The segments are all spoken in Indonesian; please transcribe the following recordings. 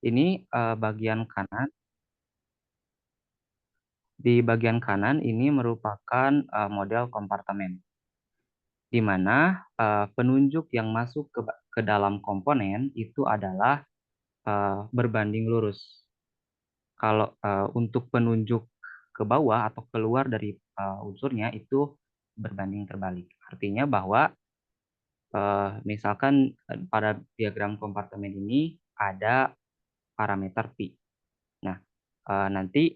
Ini bagian kanan. Di bagian kanan ini merupakan model kompartemen, di mana penunjuk yang masuk ke dalam komponen itu adalah berbanding lurus. Kalau untuk penunjuk ke bawah atau keluar dari unsurnya itu berbanding terbalik. Artinya bahwa misalkan pada diagram kompartemen ini ada parameter pi. Nah, nanti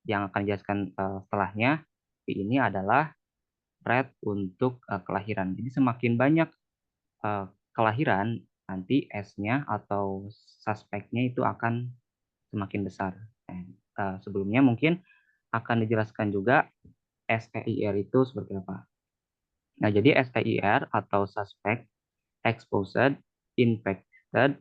yang akan dijelaskan setelahnya, pi ini adalah rate untuk kelahiran. Jadi semakin banyak kelahiran, nanti S-nya atau suspeknya itu akan semakin besar. Sebelumnya mungkin akan dijelaskan juga SEIR itu seperti apa. Nah, jadi SEIR atau Suspect, Exposed, Infected,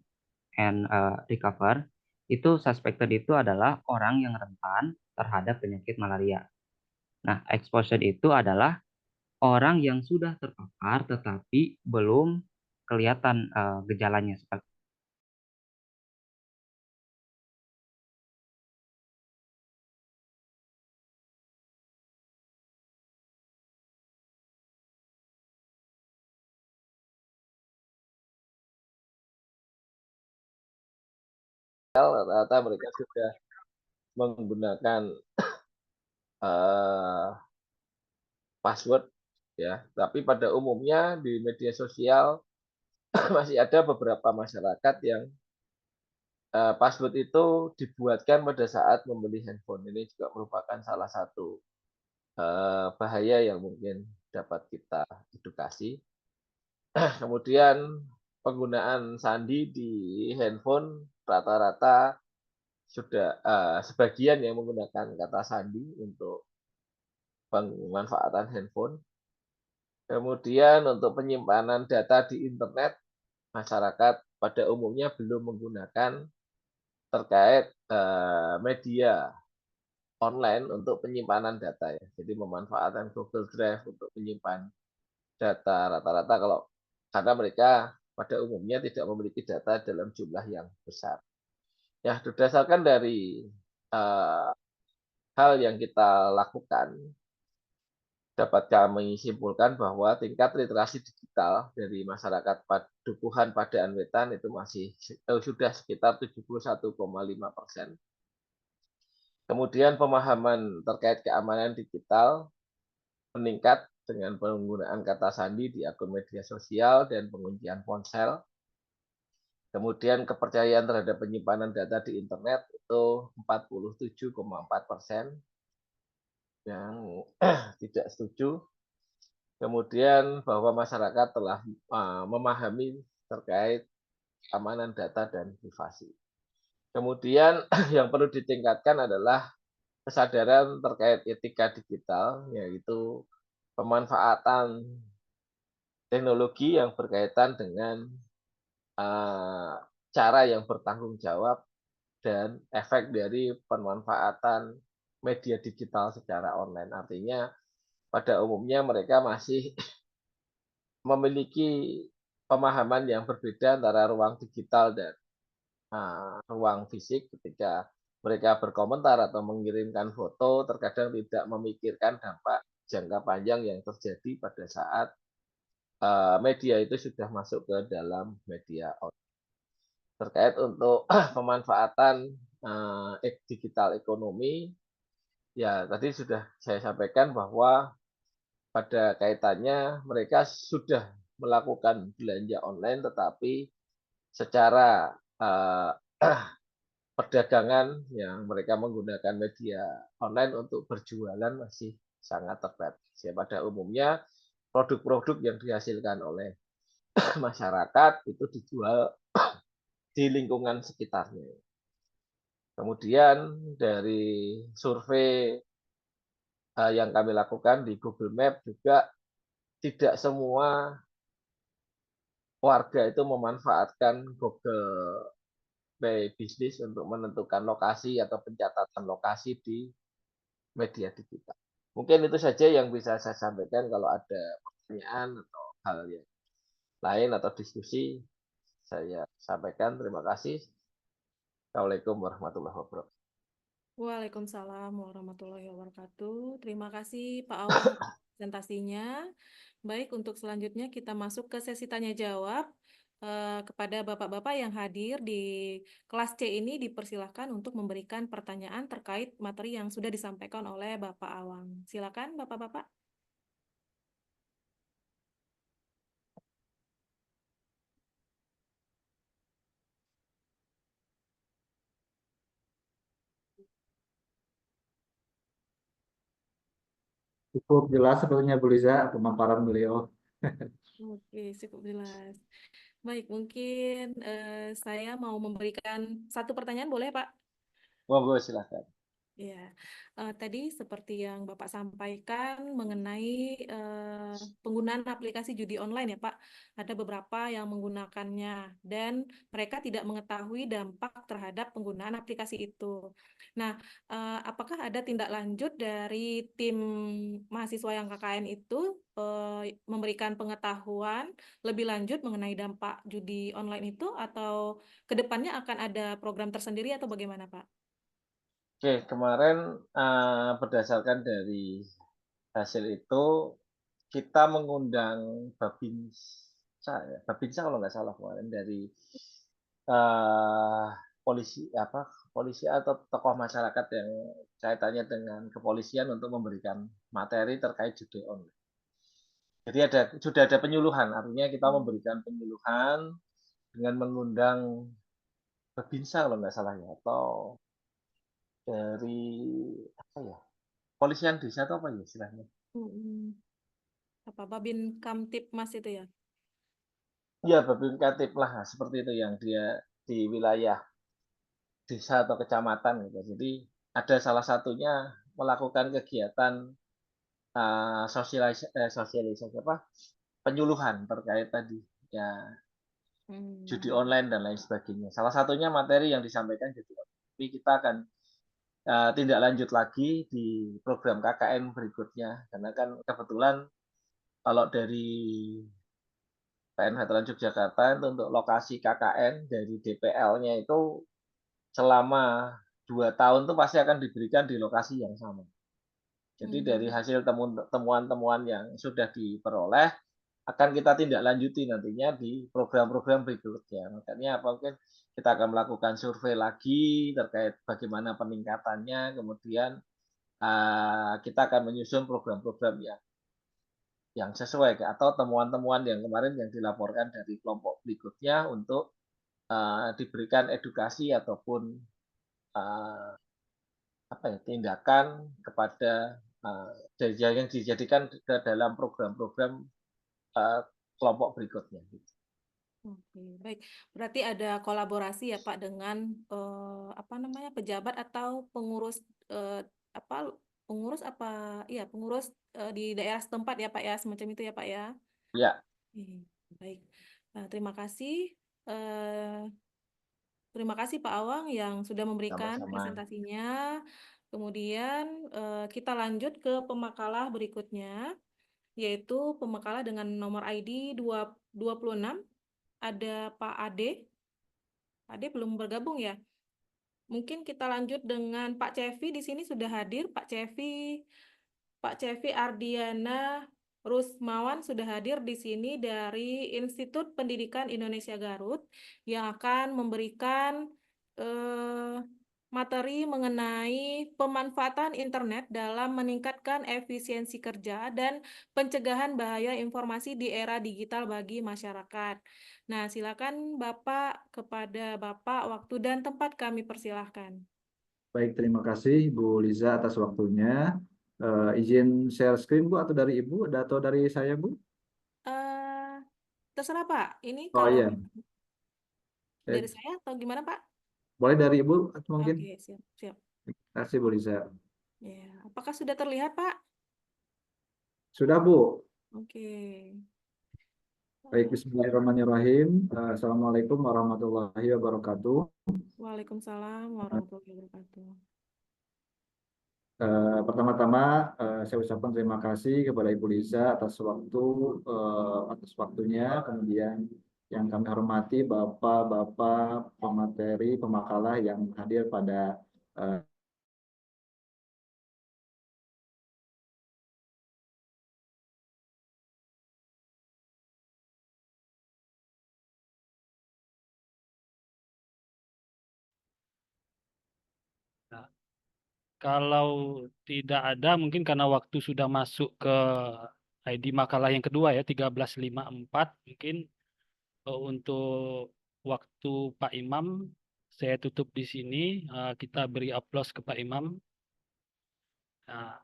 and Recover, itu suspected itu adalah orang yang rentan terhadap penyakit malaria. Nah, exposed itu adalah orang yang sudah terpapar tetapi belum kelihatan gejalanya. Rata-rata mereka sudah menggunakan password ya, tapi pada umumnya di media sosial masih ada beberapa masyarakat yang password itu dibuatkan pada saat membeli handphone. Ini juga merupakan salah satu bahaya yang mungkin dapat kita edukasi. Kemudian penggunaan sandi di handphone rata-rata sudah sebagian yang menggunakan kata sandi untuk pemanfaatan handphone. Kemudian untuk penyimpanan data di internet, masyarakat pada umumnya belum menggunakan terkait media online untuk penyimpanan data ya. Jadi memanfaatkan Google Drive untuk menyimpan data rata-rata kalau karena mereka pada umumnya tidak memiliki data dalam jumlah yang besar. Ya, berdasarkan dari hal yang kita lakukan, dapat kami simpulkan bahwa tingkat literasi digital dari masyarakat Dukuhan Padaan Wetan itu masih sudah sekitar 71,5%. Kemudian pemahaman terkait keamanan digital meningkat dengan penggunaan kata sandi di akun media sosial dan penguncian ponsel. Kemudian kepercayaan terhadap penyimpanan data di internet itu 47,4% yang tidak setuju. Kemudian bahwa masyarakat telah memahami terkait keamanan data dan privasi. Kemudian yang perlu ditingkatkan adalah kesadaran terkait etika digital, yaitu pemanfaatan teknologi yang berkaitan dengan cara yang bertanggung jawab dan efek dari pemanfaatan media digital secara online. Artinya pada umumnya mereka masih memiliki pemahaman yang berbeda antara ruang digital dan ruang fisik ketika mereka berkomentar atau mengirimkan foto, terkadang tidak memikirkan dampak jangka panjang yang terjadi pada saat media itu sudah masuk ke dalam media online. Terkait untuk pemanfaatan digital ekonomi, ya tadi sudah saya sampaikan bahwa pada kaitannya mereka sudah melakukan belanja online, tetapi secara perdagangan yang mereka menggunakan media online untuk berjualan masih sangat terbatas. Ya, pada umumnya produk-produk yang dihasilkan oleh masyarakat itu dijual di lingkungan sekitarnya. Kemudian dari survei yang kami lakukan di Google Map juga tidak semua warga itu memanfaatkan Google My Business untuk menentukan lokasi atau pencatatan lokasi di media digital. Mungkin itu saja yang bisa saya sampaikan. Kalau ada pertanyaan atau hal yang lain atau diskusi, saya sampaikan. Terima kasih. Assalamualaikum warahmatullahi wabarakatuh. Waalaikumsalam warahmatullahi wabarakatuh. Terima kasih Pak Awang atas presentasinya. Baik, untuk selanjutnya kita masuk ke sesi tanya jawab. Kepada Bapak-Bapak yang hadir di kelas C ini dipersilahkan untuk memberikan pertanyaan terkait materi yang sudah disampaikan oleh Bapak Awang. Silakan Bapak-Bapak. Cukup jelas sepertinya Bu Liza pemaparan beliau. Oke, cukup jelas. Baik, mungkin saya mau memberikan satu pertanyaan, boleh Pak? Monggo silakan. Ya, tadi seperti yang Bapak sampaikan mengenai penggunaan aplikasi judi online ya Pak, ada beberapa yang menggunakannya dan mereka tidak mengetahui dampak terhadap penggunaan aplikasi itu. Nah, apakah ada tindak lanjut dari tim mahasiswa yang KKN itu memberikan pengetahuan lebih lanjut mengenai dampak judi online itu atau kedepannya akan ada program tersendiri atau bagaimana Pak? Oke, kemarin berdasarkan dari hasil itu kita mengundang Babinsa, ya, Babinsa kalau nggak salah kemarin dari uh, polisi atau tokoh masyarakat yang kaitannya dengan kepolisian untuk memberikan materi terkait judi online. Jadi sudah ada penyuluhan, artinya kita memberikan penyuluhan dengan mengundang Babinsa kalau nggak salah ya, atau dari apa ya, polisian desa atau apa ya istilahnya. Apa Babin Kamtipmas itu ya? Ya, Babin Katip lah, seperti itu yang dia di wilayah desa atau kecamatan gitu. Jadi ada salah satunya melakukan kegiatan sosialisasi apa penyuluhan terkait tadi ya judi online dan lain sebagainya. Salah satunya materi yang disampaikan judi online. Tapi kita akan tindak lanjut lagi di program KKN berikutnya karena kan kebetulan kalau dari PN Veteran Yogyakarta itu untuk lokasi KKN dari DPL-nya itu selama 2 tahun itu pasti akan diberikan di lokasi yang sama. Jadi dari hasil temuan-temuan yang sudah diperoleh akan kita tindak lanjuti nantinya di program-program berikutnya. Makanya mungkin kita akan melakukan survei lagi terkait bagaimana peningkatannya, kemudian kita akan menyusun program-program yang sesuai atau temuan-temuan yang kemarin yang dilaporkan dari kelompok berikutnya untuk diberikan edukasi ataupun tindakan kepada yang dijadikan dalam program-program kelompok berikutnya. Oke, baik. Berarti ada kolaborasi ya Pak dengan pejabat atau pengurus apa pengurus apa iya pengurus di daerah setempat ya Pak ya, semacam itu ya Pak ya. Ya. Baik. Nah, terima kasih Pak Awang yang sudah memberikan Sama-sama. presentasinya. Kemudian kita lanjut ke pemakalah berikutnya, yaitu pemakalah dengan nomor ID 26. Ada Pak Ade. Ade belum bergabung ya? Mungkin kita lanjut dengan Pak Cevi di sini sudah hadir. Pak Cevi Ardiana Rusmawan sudah hadir di sini dari Institut Pendidikan Indonesia Garut yang akan memberikan materi mengenai pemanfaatan internet dalam meningkatkan efisiensi kerja dan pencegahan bahaya informasi di era digital bagi masyarakat. Nah, silakan Bapak, kepada Bapak waktu dan tempat kami persilahkan. Baik, terima kasih Bu Liza atas waktunya. Izin share screen Bu atau dari Ibu atau dari saya Bu? Terserah Pak, ini Oh kalau iya, dari saya atau gimana Pak? boleh dari Ibu atau mungkin? Oke, siap, siap. Terima kasih Bu Liza. Ya, apakah sudah terlihat Pak? Sudah Bu. Oke. Baik, bismillahirrahmanirrahim. Assalamualaikum warahmatullahi wabarakatuh. Waalaikumsalam warahmatullahi wabarakatuh. Pertama-tama saya ucapkan terima kasih kepada Ibu Liza atas waktunya, kemudian Yang kami hormati Bapak-Bapak pemateri, pemakalah yang hadir pada Nah, kalau tidak ada, mungkin karena waktu sudah masuk ke ID makalah yang kedua ya, 1354, mungkin untuk waktu Pak Imam, saya tutup di sini. Kita beri aplaus ke Pak Imam. Nah,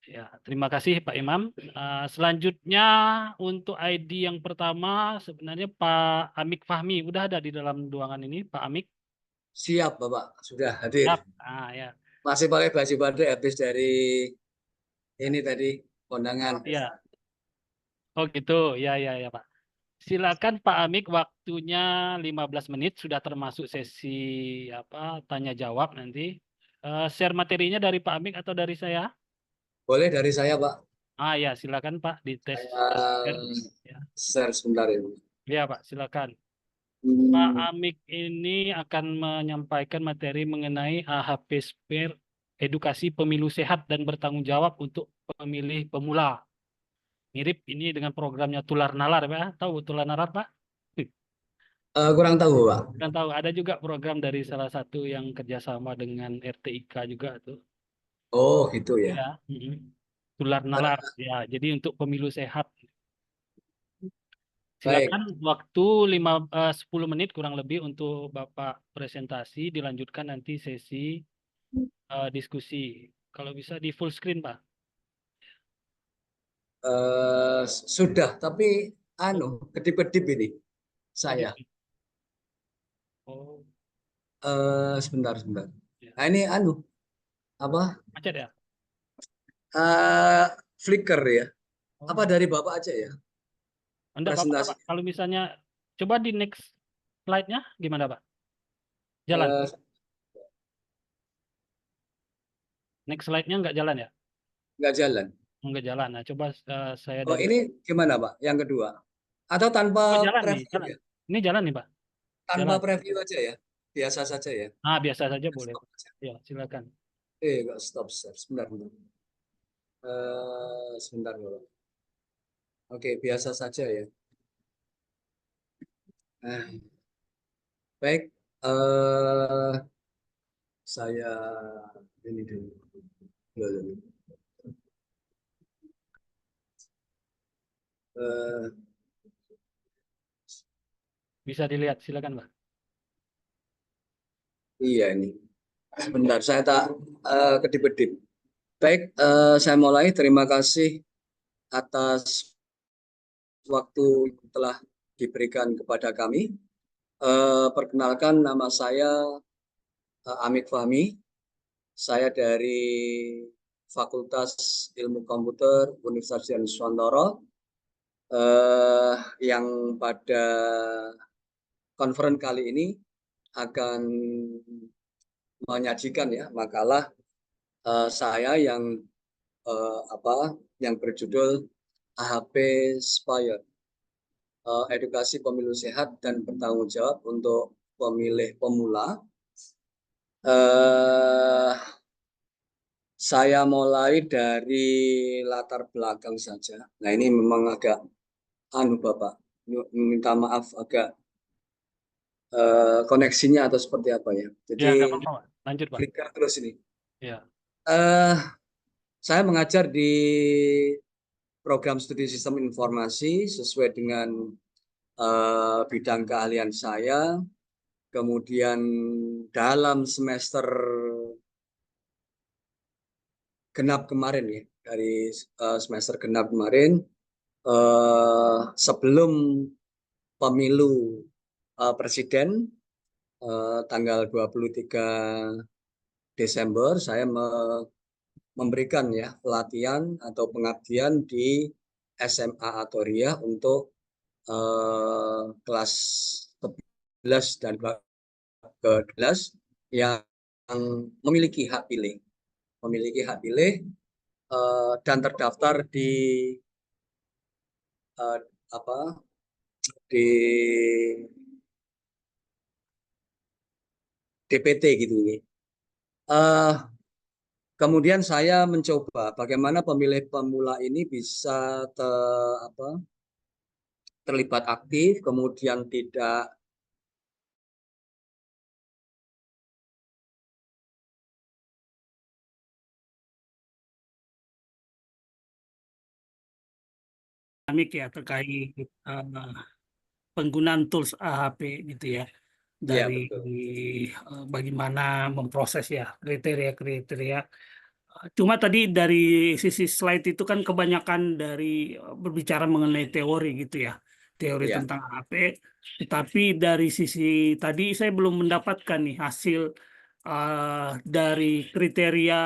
ya, terima kasih Pak Imam. Selanjutnya untuk ID yang pertama sebenarnya Pak Amik Fahmi. Udah ada di dalam ruangan ini, Pak Amik? Siap, Bapak. Sudah hadir. Siap. Ya. Masih pakai baju batik habis dari ini tadi kondangan. Iya. Oh gitu. Ya, Pak. Silakan Pak Amik, waktunya 15 menit, sudah termasuk sesi tanya jawab nanti. Share materinya dari Pak Amik atau dari saya? Boleh dari saya, Pak. Ya, silakan Pak dites. Saya share sebentar ini. Ya Pak, silakan. Hmm, Pak Amik ini akan menyampaikan materi mengenai AHP SPER, edukasi pemilu sehat dan bertanggung jawab untuk pemilih pemula. Mirip ini dengan programnya Tular Nalar, Pak. Tahu Tular Nalar, Pak? kurang tahu, Pak. Dan tahu ada juga program dari salah satu yang kerjasama dengan RTIK juga tuh. Oh, gitu ya. Ya, Tular Nalar. Ya, jadi untuk pemilu sehat. Baik. Silakan waktu 10 menit kurang lebih untuk Bapak presentasi, dilanjutkan nanti sesi diskusi. Kalau bisa di full screen, Pak. Sudah, tapi kedip-kedip ini saya. Oh, Sebentar. ya. Nah, ini apa? Macet ya? Flickr ya. Oh. Apa dari Bapak aja ya? Anda Presentasi. Bapak, kalau misalnya coba di next slide-nya gimana, Pak? Jalan. Next slide-nya nggak jalan ya? Nggak jalan. Nggak jalan. Nah, coba saya Oh, ini gimana, Pak? Yang kedua. Atau tanpa jalan nih, preview jalan. ya? Ini jalan nih, Pak. Tanpa Jalan. preview aja ya? Biasa saja ya? Biasa saja boleh. Ya, silakan. Nggak stop. Sebentar. Sebentar, Bapak. Oke, biasa saja ya. Baik. Saya ini dulu. Bisa dilihat, silakan, Pak. Iya ini. Sebentar, saya tak kedip-kedip. Baik, saya mulai. Terima kasih atas waktu yang telah diberikan kepada kami. Perkenalkan, nama saya Amik Fahmi. Saya dari Fakultas Ilmu Komputer Universitas Nusantara, yang pada konferen kali ini akan menyajikan ya makalah saya yang yang berjudul AHP SPIRE, edukasi pemilu sehat dan bertanggung jawab untuk pemilih pemula. Saya mulai dari latar belakang saja. Nah, ini memang agak Bapak, minta maaf agak koneksinya atau seperti apa ya. Jadi Ya, nggak apa-apa, Pak. Lanjut, Pak. flicker terus ini. Ya. Saya mengajar di program studi sistem informasi sesuai dengan bidang keahlian saya. Kemudian dalam semester genap kemarin ya, dari semester genap kemarin, sebelum pemilu presiden tanggal 23 Desember, saya memberikan ya pelatihan atau pengabdian di SMA Atoria untuk kelas 11 dan ke-12 yang memiliki hak pilih, dan terdaftar di di DPT gitu. Kemudian saya mencoba bagaimana pemilih pemula ini bisa terlibat aktif, kemudian tidak ya terkait penggunaan tools AHP gitu ya, ya dari betul. bagaimana memproses ya kriteria-kriteria. Cuma tadi dari sisi slide itu kan kebanyakan dari berbicara mengenai teori gitu ya, teori Ya. tentang AHP. Tetapi dari sisi tadi saya belum mendapatkan nih hasil dari kriteria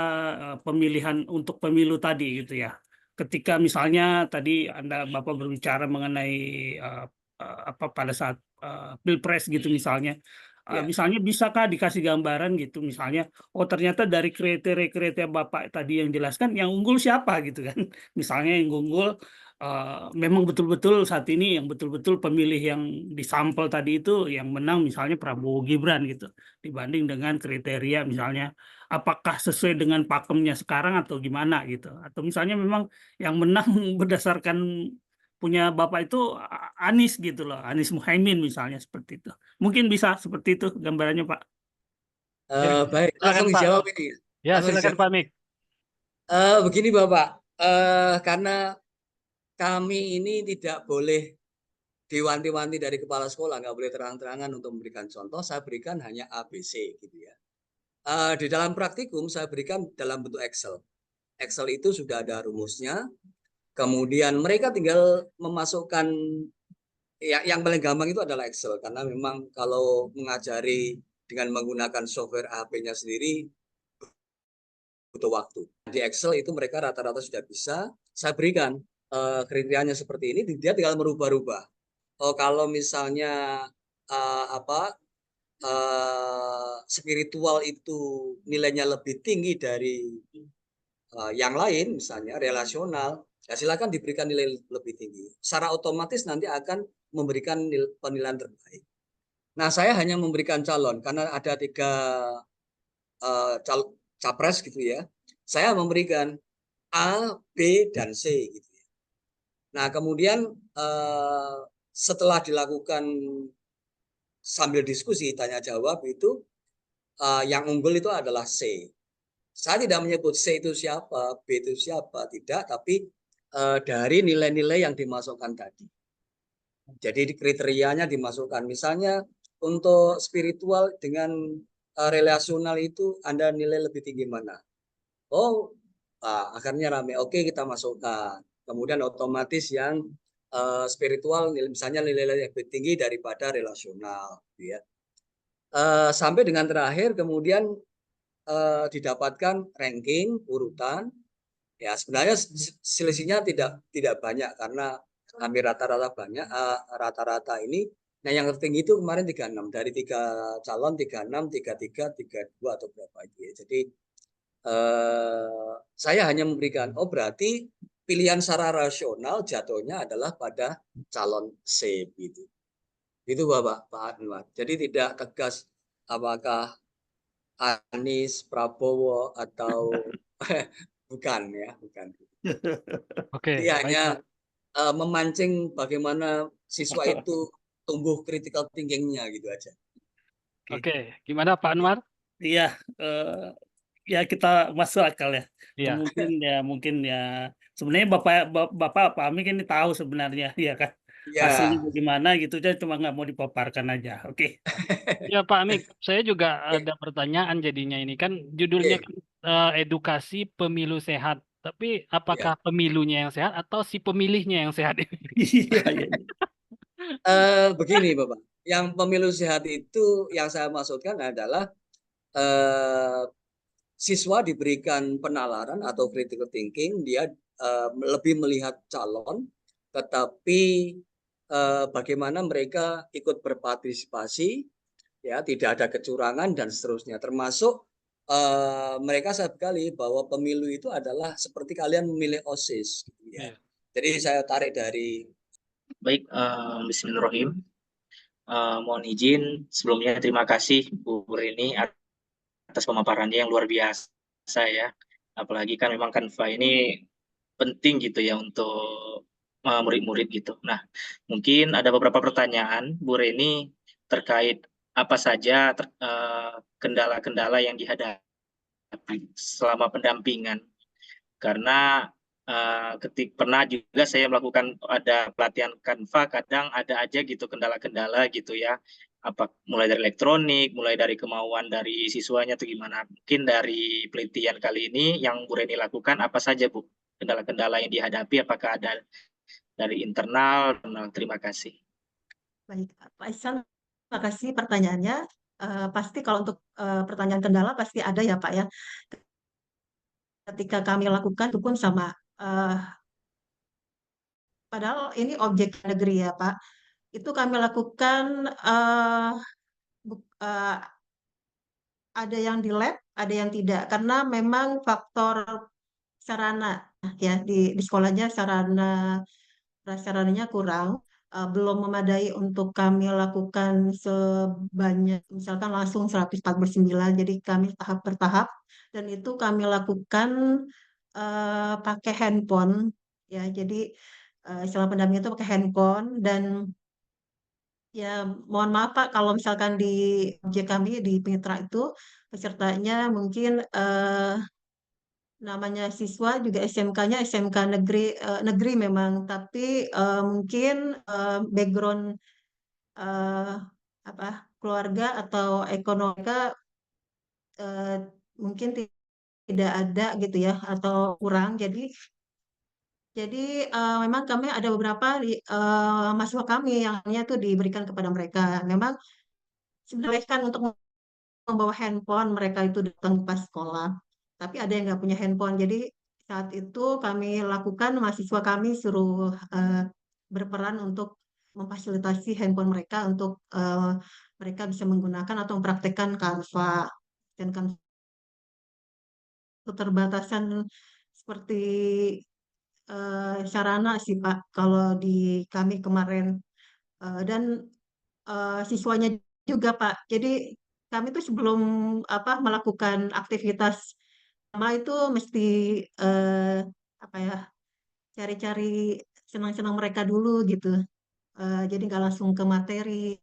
pemilihan untuk pemilu tadi gitu ya. Ketika misalnya tadi Bapak berbicara mengenai apa pada saat Pilpres gitu misalnya. Ya. Misalnya bisakah dikasih gambaran gitu misalnya, oh ternyata dari kriteria-kriteria Bapak tadi yang jelaskan yang unggul siapa gitu kan. Misalnya yang unggul memang betul-betul saat ini yang betul-betul pemilih yang disampel tadi itu yang menang misalnya Prabowo Gibran gitu. Dibanding dengan kriteria misalnya apakah sesuai dengan pakemnya sekarang atau gimana gitu. Atau misalnya memang yang menang berdasarkan punya Bapak itu Anies gitu loh, Anies Muhaimin misalnya seperti itu. Mungkin bisa seperti itu gambarannya Pak. Baik, Silakan, langsung Pak. dijawab ini. Ya, Langsung silakan dijawab. Pak Mik. Begini Bapak, karena kami ini tidak boleh diwanti-wanti dari kepala sekolah, nggak boleh terang-terangan untuk memberikan contoh, saya berikan hanya ABC gitu ya. Di dalam praktikum saya berikan dalam bentuk Excel. Excel itu sudah ada rumusnya, kemudian mereka tinggal memasukkan, yang paling gampang itu adalah Excel, karena memang kalau mengajari dengan menggunakan software AHP-nya sendiri butuh waktu. Di Excel itu mereka rata-rata sudah bisa. Saya berikan kriterianya seperti ini, dia tinggal merubah-rubah. Kalau misalnya spiritual itu nilainya lebih tinggi dari yang lain, misalnya relasional, ya silakan diberikan nilai lebih tinggi. Secara otomatis nanti akan memberikan penilaian terbaik. Nah, saya hanya memberikan calon karena ada 3 capres gitu ya. Saya memberikan A, B, dan C gitu ya. Nah, kemudian setelah dilakukan sambil diskusi tanya jawab itu yang unggul itu adalah C. Saya tidak menyebut C itu siapa, B itu siapa, tidak, tapi dari nilai-nilai yang dimasukkan tadi. Jadi kriterianya dimasukkan. Misalnya untuk spiritual dengan relasional itu Anda nilai lebih tinggi mana? Oh, akhirnya rame. Oke, kita masukkan. Kemudian otomatis yang spiritual misalnya nilai lebih tinggi daripada relasional, ya. Sampai dengan terakhir kemudian didapatkan ranking urutan. Ya sebenarnya selisihnya tidak banyak karena hampir rata-rata banyak, rata-rata ini. Nah yang tertinggi itu kemarin 36 dari 3 calon, 36, 33, 32 atau berapa itu ya. Jadi saya hanya memberikan berarti pilihan secara rasional jatuhnya adalah pada calon C gitu. Itu Pak Anwar. Jadi tidak tegas apakah Anies, Prabowo atau bukan ya, bukan. Oke, Jadi hanya baik. memancing bagaimana siswa itu tumbuh critical thinking-nya gitu aja. Oke, gimana Pak Anwar? Iya, ya kita masuk akal ya. Iya. Mungkin ya sebenarnya Bapak Pak Amik ini tahu sebenarnya ya kan hasilnya Ya, bagaimana gitu aja, cuma nggak mau dipaparkan aja. Oke. Ya Pak Amik, saya juga ada pertanyaan jadinya ini kan judulnya oke, kan, edukasi pemilu sehat. Tapi apakah ya. pemilunya yang sehat atau si pemilihnya yang sehat ini? Iya, iya. Begini Bapak, yang pemilu sehat itu yang saya maksudkan adalah siswa diberikan penalaran atau critical thinking, dia lebih melihat calon, tetapi bagaimana mereka ikut berpartisipasi, ya tidak ada kecurangan dan seterusnya. Termasuk mereka sadar sekali bahwa pemilu itu adalah seperti kalian memilih OSIS, gitu ya. Iya. Jadi saya tarik dari Baik, Bismillahirrahmanirrahim. Mohon izin sebelumnya terima kasih Bu Rini atas pemaparannya yang luar biasa ya. Apalagi kan memang Canva ini penting gitu ya untuk murid-murid gitu. Nah, mungkin ada beberapa pertanyaan Bu Rini terkait apa saja kendala-kendala yang dihadapi selama pendampingan. Karena pernah juga saya melakukan ada pelatihan Canva, kadang ada aja gitu kendala-kendala gitu ya. Mulai dari elektronik, mulai dari kemauan dari siswanya atau gimana. Mungkin dari penelitian kali ini yang Bu Reni lakukan apa saja Bu? Kendala-kendala yang dihadapi apakah ada dari internal? Terima kasih. Baik, Pak Ihsan, terima kasih pertanyaannya. Pasti kalau untuk pertanyaan kendala pasti ada ya Pak ya. Ketika kami lakukan itu pun sama. Padahal ini objek negeri ya Pak. Itu kami lakukan ada yang di lab, ada yang tidak. Karena memang faktor sarana ya di sekolahnya sarananya kurang, belum memadai untuk kami lakukan sebanyak misalkan langsung 149, jadi kami tahap bertahap dan itu kami lakukan pakai handphone ya, jadi selama pendampingan itu pakai handphone dan ya mohon maaf Pak kalau misalkan di objek kami di Mitra itu pesertanya mungkin namanya siswa juga SMK-nya SMK negeri memang, tapi mungkin background eh, apa keluarga atau ekonomi eh, mungkin tidak ada gitu ya atau kurang. Jadi memang kami ada beberapa mahasiswa kami yang hanya itu diberikan kepada mereka. Memang sebenarnya kan untuk membawa handphone mereka itu datang pas sekolah, tapi ada yang nggak punya handphone. Jadi saat itu kami lakukan mahasiswa kami suruh berperan untuk memfasilitasi handphone mereka untuk mereka bisa menggunakan atau mempraktekkan Canva dan kan keterbatasan seperti sarana sih Pak kalau di kami kemarin. Dan siswanya juga Pak. Jadi kami tuh sebelum melakukan aktivitas sama itu mesti eh, apa ya cari-cari senang-senang mereka dulu gitu. Jadi nggak langsung ke materi.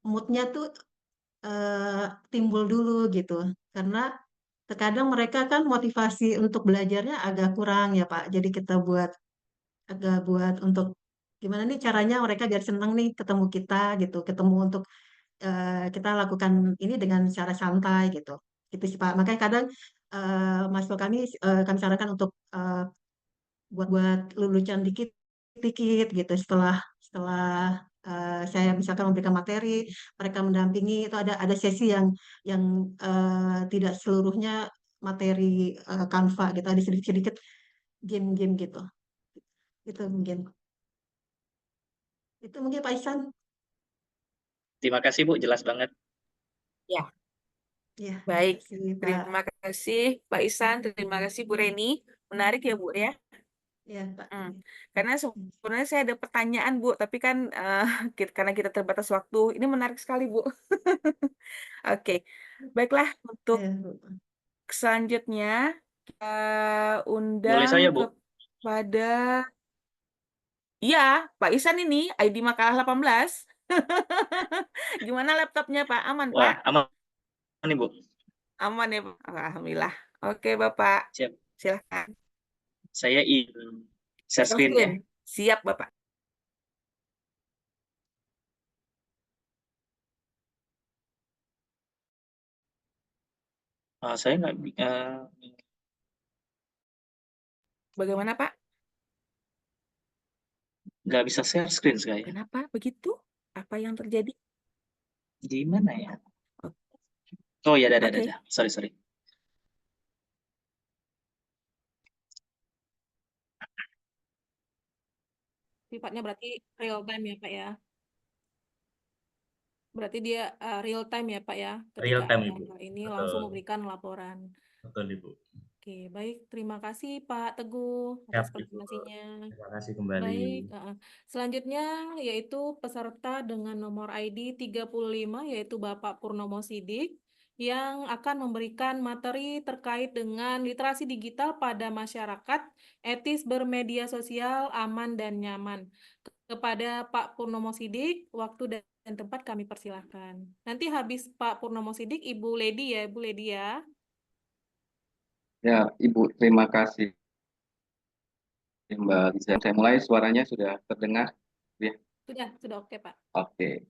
Moodnya tuh timbul dulu gitu. Karena terkadang mereka kan motivasi untuk belajarnya agak kurang ya Pak. Jadi kita buat untuk gimana nih caranya mereka biar seneng nih ketemu kita gitu, ketemu untuk kita lakukan ini dengan cara santai gitu. Gitu sih Pak. Makanya kadang mahasiswa kami sarankan untuk buat lelucon dikit-dikit gitu setelah setelah saya misalkan memberikan materi, mereka mendampingi itu ada sesi yang tidak seluruhnya materi Canva gitu, ada sedikit-sedikit game-game gitu. Itu mungkin. Itu mungkin Pak Ihsan. Terima kasih Bu, jelas banget. Ya, Ya, baik. terima kasih Pak. Terima kasih Pak Ihsan, terima kasih Bu Reni. Menarik ya Bu ya. Ya Pak. Karena sebenarnya saya ada pertanyaan Bu, tapi kan karena kita terbatas waktu, ini menarik sekali Bu. Oke, baiklah untuk Ya, Bu. selanjutnya kita Boleh undang saya Bu? kepada iya Pak Ihsan ini ID Makalah 18. Gimana laptopnya Pak? Aman Pak? Wah, aman nih Bu. Aman ya Pak? Alhamdulillah. Oke Bapak, Siap. silahkan. Saya share screen ya. Siap Bapak. Saya nggak Bagaimana Pak? nggak bisa share screen saya. Kenapa begitu? Apa yang terjadi? Gimana ya? Oh ya, ada. Sorry. Sifatnya berarti real time ya Pak ya. Berarti dia real time ya Pak ya. Real Ketika time, ada Ibu. ini Betul. langsung memberikan laporan. Betul Ibu. Oke, baik. Terima kasih Pak Teguh Siap, atas Ibu. informasinya. Terima kasih kembali. Baik, selanjutnya yaitu peserta dengan nomor ID 35 yaitu Bapak Purnomo Sidik yang akan memberikan materi terkait dengan literasi digital pada masyarakat, etis bermedia sosial, aman dan nyaman. Kepada Pak Purnomo Sidik, waktu dan tempat kami persilahkan. Nanti habis Pak Purnomo Sidik, Ibu Ledi ya, Ibu Ledi ya. Ya, Ibu, terima kasih Mbak Liza. Saya mulai, suaranya sudah terdengar? Ya, Sudah oke Pak. oke.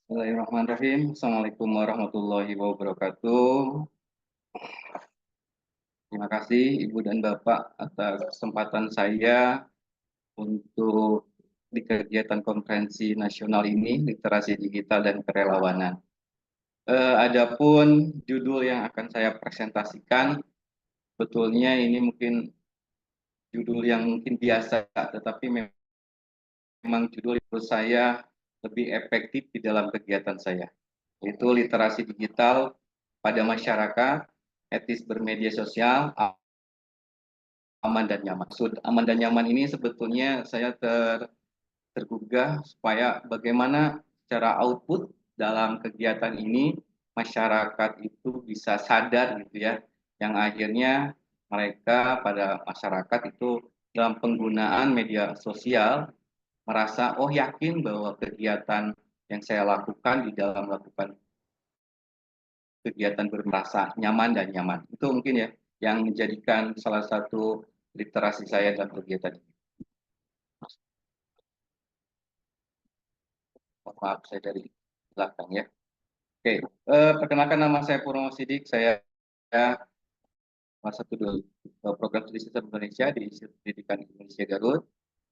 Bismillahirrahmanirrahim. Assalamualaikum warahmatullahi wabarakatuh. Terima kasih Ibu dan Bapak atas kesempatan saya untuk di kegiatan konferensi nasional ini, literasi digital dan kerelawanan. Adapun judul yang akan saya presentasikan, betulnya ini mungkin judul yang mungkin biasa, tetapi memang judul menurut saya lebih efektif di dalam kegiatan saya, yaitu literasi digital pada masyarakat, etis bermedia sosial, aman dan nyaman. Maksud aman dan nyaman ini sebetulnya saya tergugah supaya bagaimana secara output dalam kegiatan ini masyarakat itu bisa sadar gitu ya, yang akhirnya mereka pada masyarakat itu dalam penggunaan media sosial merasa oh yakin bahwa kegiatan yang saya lakukan di dalam melakukan kegiatan bermerasa nyaman dan nyaman. Itu mungkin ya yang menjadikan salah satu literasi saya dalam kegiatan ini. Maaf saya dari belakang ya. Oke, perkenalkan nama saya Purnomo Sidik. Saya salah satu program studi sistem Indonesia di Institut Pendidikan Indonesia Garut,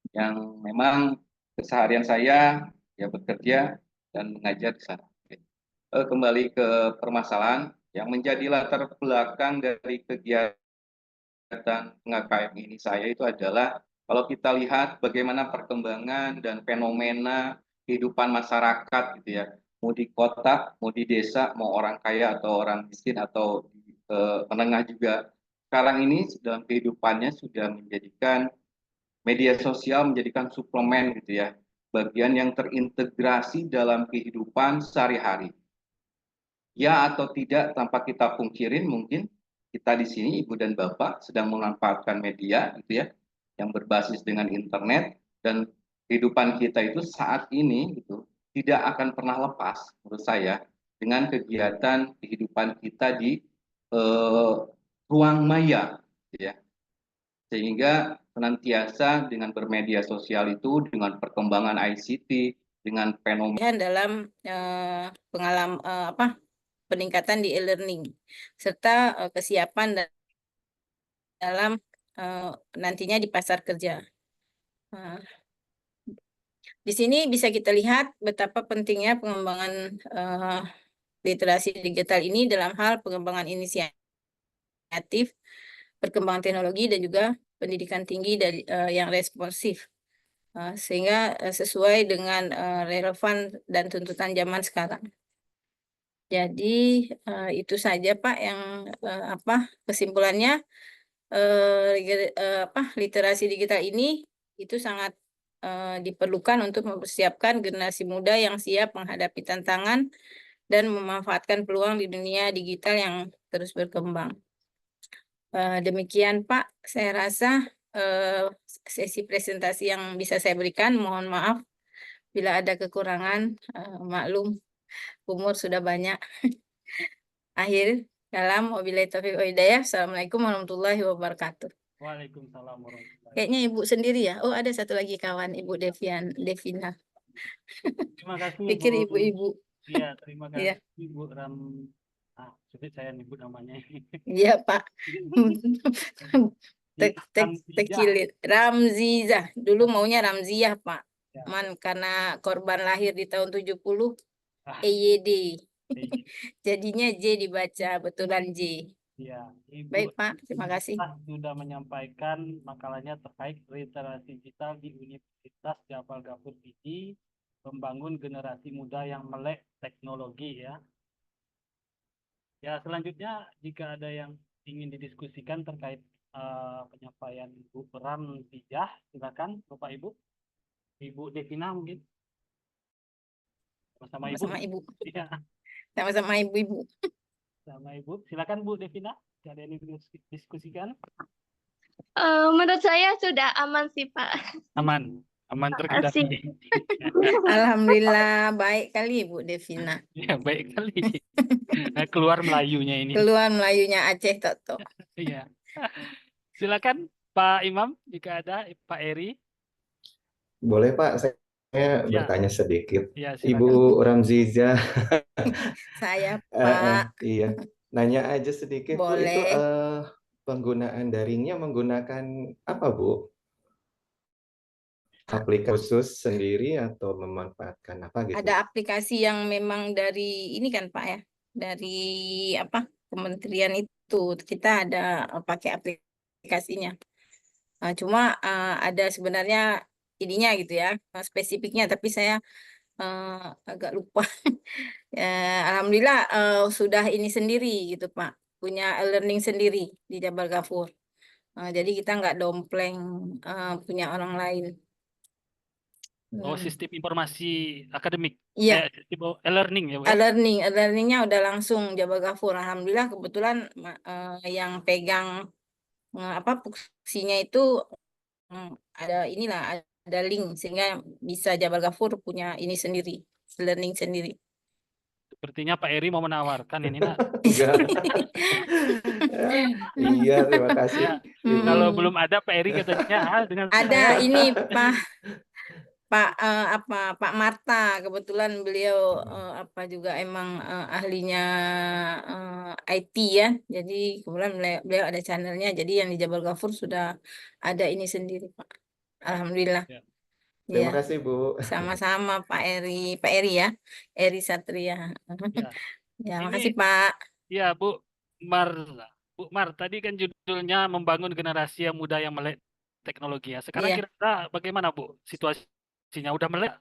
yang memang keseharian saya ya bekerja dan mengajar di sana. Kembali ke permasalahan yang menjadi latar belakang dari kegiatan PKKM ini saya itu adalah kalau kita lihat bagaimana perkembangan dan fenomena kehidupan masyarakat gitu ya, mau di kota, mau di desa, mau orang kaya atau orang miskin atau menengah juga. Sekarang ini dalam kehidupannya sudah menjadikan media sosial menjadikan suplemen gitu ya, bagian yang terintegrasi dalam kehidupan sehari-hari. Ya atau tidak tanpa kita pungkirin mungkin kita di sini Ibu dan Bapak sedang memanfaatkan media gitu ya yang berbasis dengan internet, dan kehidupan kita itu saat ini gitu tidak akan pernah lepas menurut saya dengan kegiatan kehidupan kita di ruang maya gitu ya. Sehingga senantiasa dengan bermedia sosial itu dengan perkembangan ICT dengan fenomena dalam pengalaman peningkatan di e-learning serta kesiapan dalam nantinya di pasar kerja. Di sini bisa kita lihat betapa pentingnya pengembangan literasi digital ini dalam hal pengembangan inisiatif, perkembangan teknologi dan juga pendidikan tinggi dari yang responsif, sehingga sesuai dengan relevan dan tuntutan zaman sekarang. Jadi itu saja Pak yang kesimpulannya literasi digital ini itu sangat diperlukan untuk mempersiapkan generasi muda yang siap menghadapi tantangan dan memanfaatkan peluang di dunia digital yang terus berkembang. Demikian Pak, saya rasa sesi presentasi yang bisa saya berikan. Mohon maaf bila ada kekurangan, maklum umur sudah banyak. Akhir kalam, wabillahi taufiq wal hidayah. Assalamualaikum warahmatullahi wabarakatuh. Waalaikumsalam warahmatullahi wabarakatuh. Kayaknya Ibu sendiri ya. Oh, ada satu lagi kawan, Ibu Devina. Terima kasih Pikir Bu. ibu-ibu. Iya, terima Iya. kasih Bu sulit saya nyebut namanya. Iya Pak. Terkilir. Ramzizah. Dulu maunya Ramziah Pak. Ya. Karena korban lahir di tahun 70, EYD. Jadinya J dibaca, betulan J. Ya, Ibu Baik, Pak. Terima kasih. sudah menyampaikan makalahnya terkait literasi digital di Universitas Jabal Ghafur PD, membangun generasi muda yang melek teknologi ya. Ya, selanjutnya jika ada yang ingin didiskusikan terkait penyampaian Bu Ramzijah, silakan Bapak Ibu. Ibu Devina mungkin. Sama-sama Ibu. Sama-sama Ibu. Iya, Sama-sama Ibu-ibu. sama Ibu. Silakan Bu Devina. Ada yang didiskusikan? Menurut saya sudah aman sih, Pak. Aman terkendali. Alhamdulillah, baik kali Bu Devina. Ya, baik kali. Keluar Melayunya ini. Keluar Melayunya Aceh Toto. Iya. Silakan Pak Imam jika ada, Pak Eri. Boleh Pak, saya bertanya sedikit. Ya, silakan. Ibu Ramzijah. Saya Pak. Iya, nanya aja sedikit Bu, itu Boleh. penggunaan daringnya menggunakan apa Bu? Aplikasi khusus sendiri atau memanfaatkan apa gitu? Ada aplikasi yang memang dari ini kan Pak ya, dari apa kementerian itu kita ada pakai aplikasinya. Cuma ada sebenarnya ininya gitu ya, spesifiknya, tapi saya agak lupa. Alhamdulillah sudah ini sendiri gitu Pak, punya e-learning sendiri di Jabal Ghafur. Jadi kita nggak dompleng punya orang lain. Oh, sistem informasi akademik. Iya. Sistem e-learning ya, Bu? E-learningnya udah langsung Jabal Ghafur. Alhamdulillah kebetulan yang pegang fungsinya itu ada inilah, ada link sehingga bisa Jabal Ghafur punya ini sendiri, e-learning sendiri. Sepertinya Pak Eri mau menawarkan ini nak. Iya, terima kasih. Ya, kalau belum ada Pak Eri katanya dengan ada ini Pak Marta, kebetulan beliau juga emang ahlinya IT ya. Jadi kemudian beliau ada channelnya. Jadi yang di Jabal Ghafur sudah ada ini sendiri Pak. Alhamdulillah. Ya. Terima Ya. kasih Bu. Sama-sama Pak Eri ya, Eri Satria. Ya. Ya, Ini, makasih Pak. Ya Bu Mar, tadi kan judulnya membangun generasi yang muda yang melek teknologi ya. Sekarang Iya. kira-kira bagaimana Bu situasinya? Udah melek?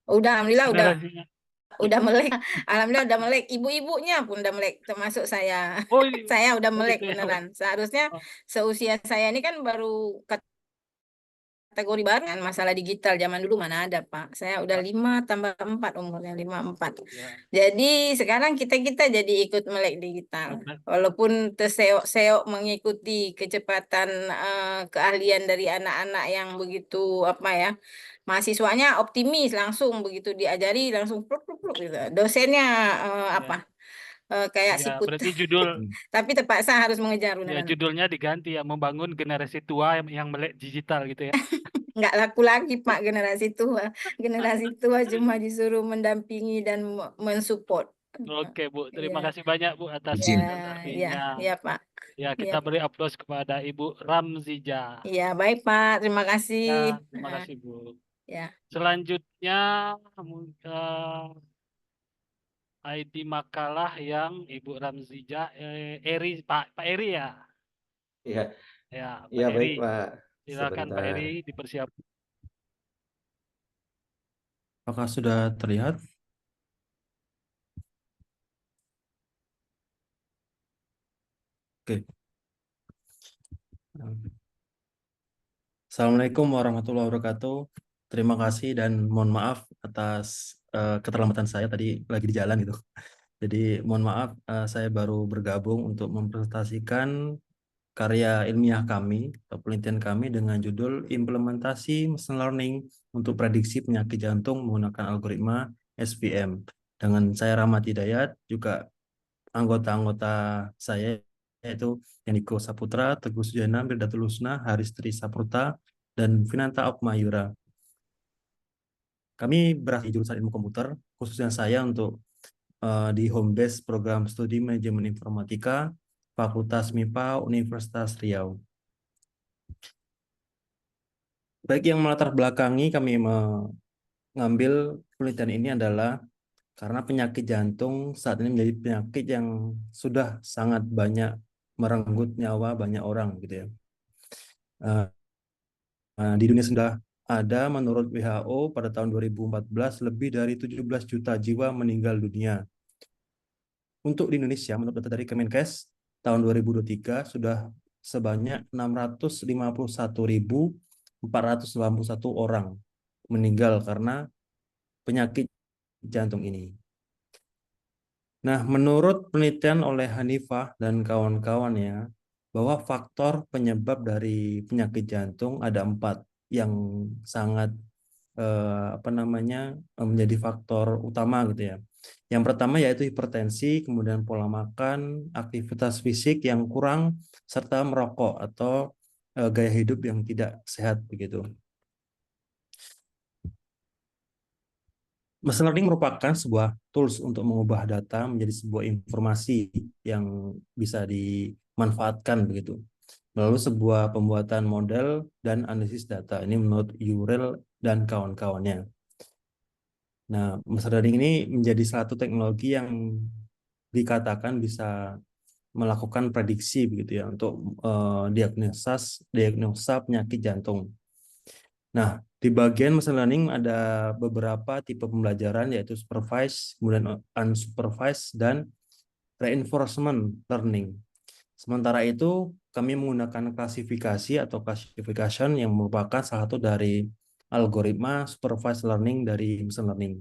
Udah, alhamdulillah Generasinya? udah melek. Alhamdulillah udah melek. Ibu-ibunya pun udah melek, termasuk saya. Oh, iya. Saya udah melek Gitu ya. beneran. Seharusnya seusia saya ini kan baru kategori baru kan, masalah digital. Zaman dulu mana ada Pak. Saya udah 5 tambah 4 umurnya, 54. Ya. Jadi sekarang kita jadi ikut melek digital. Walaupun terseok-seok mengikuti kecepatan keahlian dari anak-anak yang begitu mahasiswanya optimis, langsung begitu diajari langsung pluk gitu. Dosennya kayak Ya, sikut. berarti judul Tapi terpaksa harus mengejar ya, beneran. judulnya diganti ya, membangun generasi tua yang melek digital gitu ya. Nggak laku lagi Pak generasi tua. Generasi tua cuma disuruh mendampingi dan mensupport. Oke Bu, terima Iya. kasih banyak Bu atas Ya, presentasinya. ya Pak. Ya, kita beri aplaus kepada Ibu Ramzijah. Iya, baik Pak. Terima kasih. Ya, terima kasih Bu. Ya. Selanjutnya ID makalah yang Ibu Ramzijah Pak Eri ya. Iya. Ya, Pak Iya, Eri. baik Pak. Silakan Pak Sebentar. Eri dipersiapkan. Apakah sudah terlihat? Oke. Assalamualaikum warahmatullahi wabarakatuh. Terima kasih dan mohon maaf atas keterlambatan saya tadi lagi di jalan gitu. Jadi mohon maaf saya baru bergabung untuk mempresentasikan karya ilmiah kami atau penelitian kami dengan judul Implementasi Machine Learning untuk Prediksi Penyakit Jantung Menggunakan Algoritma SVM. Dengan saya Rahmat Hidayat, juga anggota-anggota saya yaitu Yaniko Saputra, Teguh Sujana, Mirdatul Husna, Haris Tri Sapruta, dan Vinanta Okmayura. Kami berasal dari jurusan ilmu komputer, khususnya saya untuk di home base program studi manajemen informatika Fakultas MIPA Universitas Riau. Baik, yang melatar belakangi kami mengambil penelitian ini adalah karena penyakit jantung saat ini menjadi penyakit yang sudah sangat banyak merenggut nyawa banyak orang gitu ya. Di dunia sudah ada menurut WHO pada tahun 2014 lebih dari 17 juta jiwa meninggal dunia. Untuk di Indonesia menurut data dari Kemenkes tahun 2023 sudah sebanyak 651.481 orang meninggal karena penyakit jantung ini. Nah, menurut penelitian oleh Hanifah dan kawan-kawannya, bahwa faktor penyebab dari penyakit jantung ada 4 yang sangat menjadi faktor utama gitu ya. Yang pertama yaitu hipertensi, kemudian pola makan, aktivitas fisik yang kurang, serta merokok atau gaya hidup yang tidak sehat begitu. Machine learning merupakan sebuah tools untuk mengubah data menjadi sebuah informasi yang bisa dimanfaatkan begitu melalui sebuah pembuatan model dan analisis data. Ini menurut Yurel dan kawan-kawannya. Nah, machine learning ini menjadi satu teknologi yang dikatakan bisa melakukan prediksi begitu ya untuk diagnosa penyakit jantung. Nah, di bagian machine learning ada beberapa tipe pembelajaran yaitu supervised, kemudian unsupervised, dan reinforcement learning. Sementara itu, kami menggunakan klasifikasi atau classification yang merupakan salah satu dari algoritma supervised learning dari machine learning.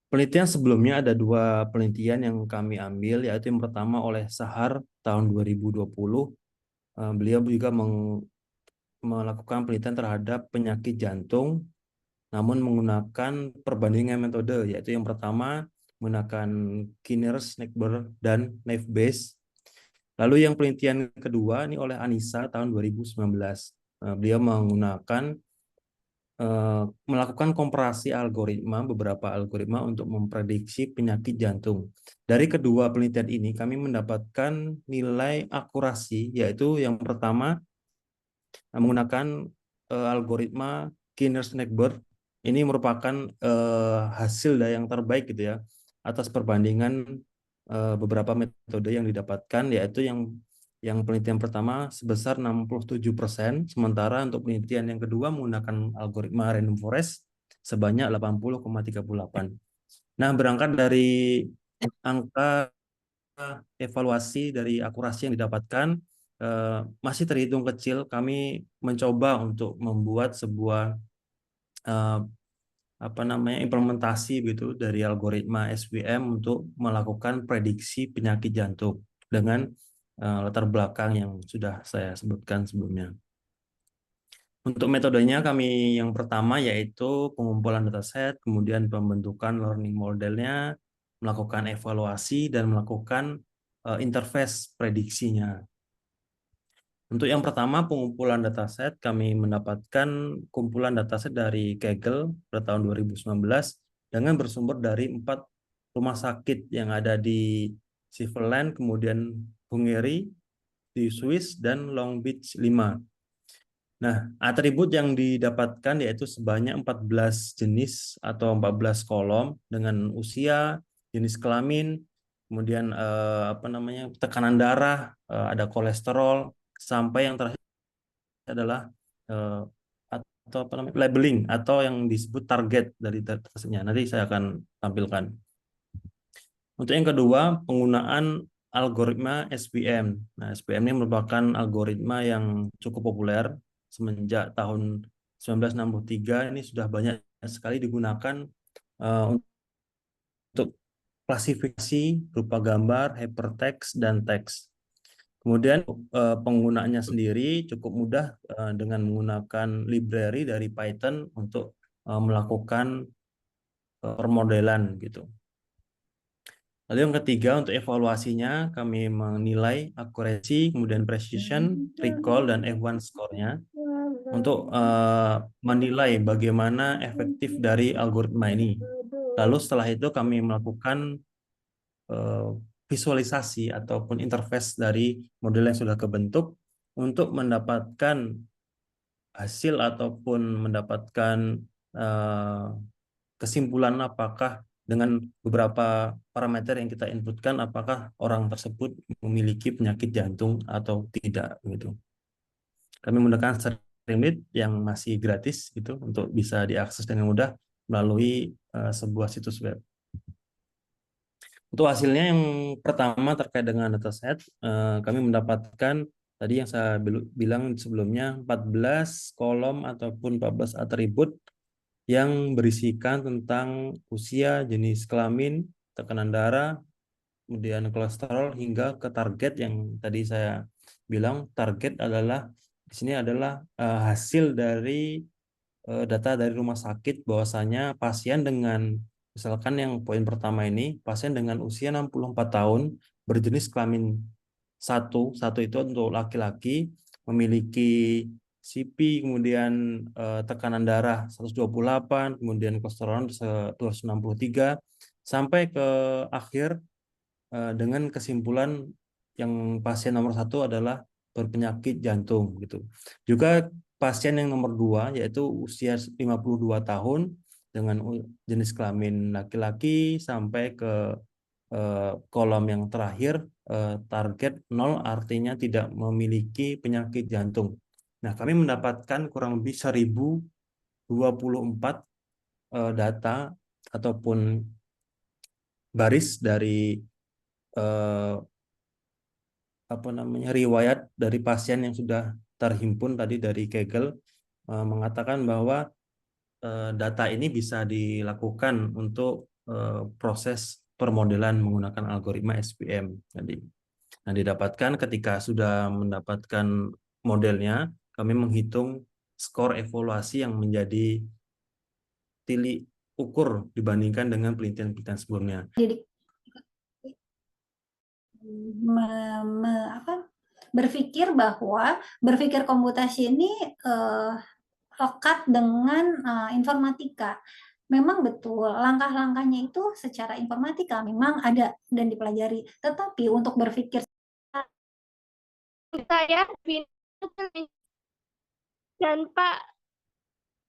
Penelitian sebelumnya ada 2 penelitian yang kami ambil, yaitu yang pertama oleh Sahar tahun 2020. Beliau juga melakukan penelitian terhadap penyakit jantung, namun menggunakan perbandingan metode, yaitu yang pertama menggunakan Kinnear-Snecber dan Naive Bayes. Lalu yang penelitian kedua ini oleh Anissa tahun 2019. Beliau melakukan komparasi beberapa algoritma untuk memprediksi penyakit jantung. Dari kedua penelitian ini kami mendapatkan nilai akurasi, yaitu yang pertama menggunakan algoritma Kinnear-Snecber. Ini merupakan hasil yang terbaik gitu ya atas perbandingan beberapa metode yang didapatkan, yaitu yang penelitian pertama sebesar 67%, sementara untuk penelitian yang kedua menggunakan algoritma random forest sebanyak 80,38. Nah, berangkat dari angka evaluasi dari akurasi yang didapatkan masih terhitung kecil, kami mencoba untuk membuat sebuah implementasi gitu dari algoritma SVM untuk melakukan prediksi penyakit jantung dengan latar belakang yang sudah saya sebutkan sebelumnya. Untuk metodenya kami yang pertama yaitu pengumpulan dataset, kemudian pembentukan learning modelnya, melakukan evaluasi dan melakukan interface prediksinya. Untuk yang pertama pengumpulan dataset, kami mendapatkan kumpulan dataset dari Kaggle pada tahun 2019 dengan bersumber dari 4 rumah sakit yang ada di Cleveland, kemudian Hungary, di Swiss, dan Long Beach 5. Nah, atribut yang didapatkan yaitu sebanyak 14 jenis atau 14 kolom dengan usia, jenis kelamin, kemudian tekanan darah, ada kolesterol, sampai yang terakhir adalah labeling atau yang disebut target dari datasnya. Nanti saya akan tampilkan. Untuk yang kedua, penggunaan algoritma SVM. Nah, SVM ini merupakan algoritma yang cukup populer semenjak tahun 1963. Ini sudah banyak sekali digunakan untuk klasifikasi berupa gambar, hypertext, dan teks. Kemudian penggunaannya sendiri cukup mudah dengan menggunakan library dari Python untuk melakukan permodelan gitu. Lalu yang ketiga untuk evaluasinya kami menilai accuracy, kemudian precision, recall, dan F1 score-nya untuk menilai bagaimana efektif dari algoritma ini. Lalu setelah itu kami melakukan visualisasi ataupun interface dari model yang sudah kebentuk untuk mendapatkan hasil ataupun mendapatkan kesimpulan apakah dengan beberapa parameter yang kita inputkan apakah orang tersebut memiliki penyakit jantung atau tidak gitu. Kami menggunakan Streamlit yang masih gratis gitu untuk bisa diakses dengan mudah melalui sebuah situs web. Untuk hasilnya yang pertama terkait dengan dataset, kami mendapatkan tadi yang saya bilang sebelumnya 14 kolom ataupun 14 atribut yang berisikan tentang usia, jenis kelamin, tekanan darah, kemudian kolesterol hingga ke target yang tadi saya bilang. Target adalah di sini adalah hasil dari data dari rumah sakit bahwasanya pasien dengan misalkan yang poin pertama ini pasien dengan usia 64 tahun berjenis kelamin 1 itu untuk laki-laki memiliki CP, kemudian tekanan darah 128, kemudian kolesterol 263, sampai ke akhir dengan kesimpulan yang pasien nomor 1 adalah berpenyakit jantung gitu. Juga pasien yang nomor 2 yaitu usia 52 tahun dengan jenis kelamin laki-laki sampai ke kolom yang terakhir target 0 artinya tidak memiliki penyakit jantung. Nah, kami mendapatkan kurang lebih 1024 data ataupun baris dari riwayat dari pasien yang sudah terhimpun tadi dari Kaggle, mengatakan bahwa data ini bisa dilakukan untuk proses permodelan menggunakan algoritma SPM tadi. Nah, didapatkan ketika sudah mendapatkan modelnya, kami menghitung skor evaluasi yang menjadi tili ukur dibandingkan dengan penelitian-penelitian sebelumnya. Jadi berpikir komputasi ini lekat dengan informatika. Memang betul, langkah-langkahnya itu secara informatika memang ada dan dipelajari. Tetapi untuk berpikir saya dan Pak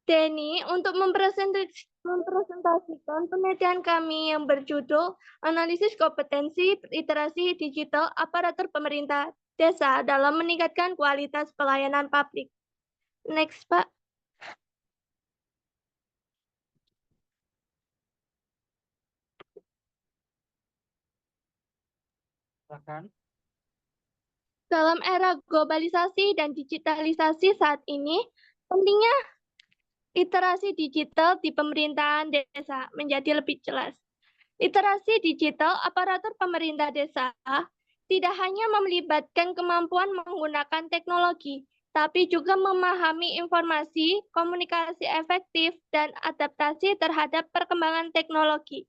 Denny untuk mempresentasikan penelitian kami yang berjudul Analisis Kompetensi Literasi Digital Aparatur Pemerintah Desa dalam Meningkatkan Kualitas Pelayanan Publik. Next, Pak. Silakan. Dalam era globalisasi dan digitalisasi saat ini, pentingnya literasi digital di pemerintahan desa menjadi lebih jelas. Literasi digital aparatur pemerintah desa tidak hanya melibatkan kemampuan menggunakan teknologi, tapi juga memahami informasi, komunikasi efektif, dan adaptasi terhadap perkembangan teknologi.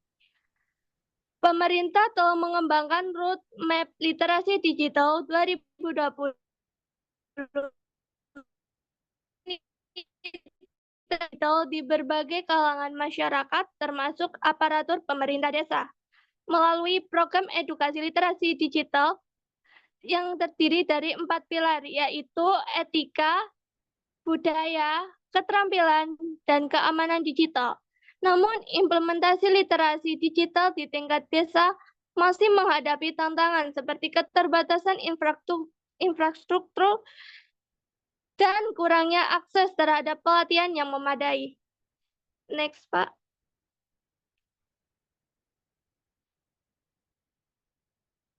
Pemerintah telah mengembangkan Roadmap Literasi Digital 2020 di berbagai kalangan masyarakat, termasuk aparatur pemerintah desa, melalui program edukasi literasi digital yang terdiri dari 4 pilar, yaitu etika, budaya, keterampilan, dan keamanan digital. Namun, implementasi literasi digital di tingkat desa masih menghadapi tantangan seperti keterbatasan infrastruktur dan kurangnya akses terhadap pelatihan yang memadai. Next, Pak.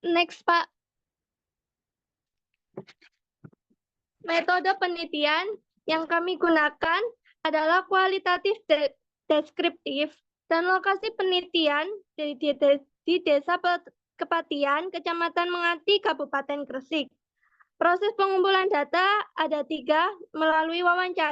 Next, Pak. Metode penelitian yang kami gunakan adalah kualitatif deskriptif dan lokasi penelitian di Desa Kepatian, Kecamatan Mengati, Kabupaten Gresik. Proses pengumpulan data ada 3 melalui wawancara.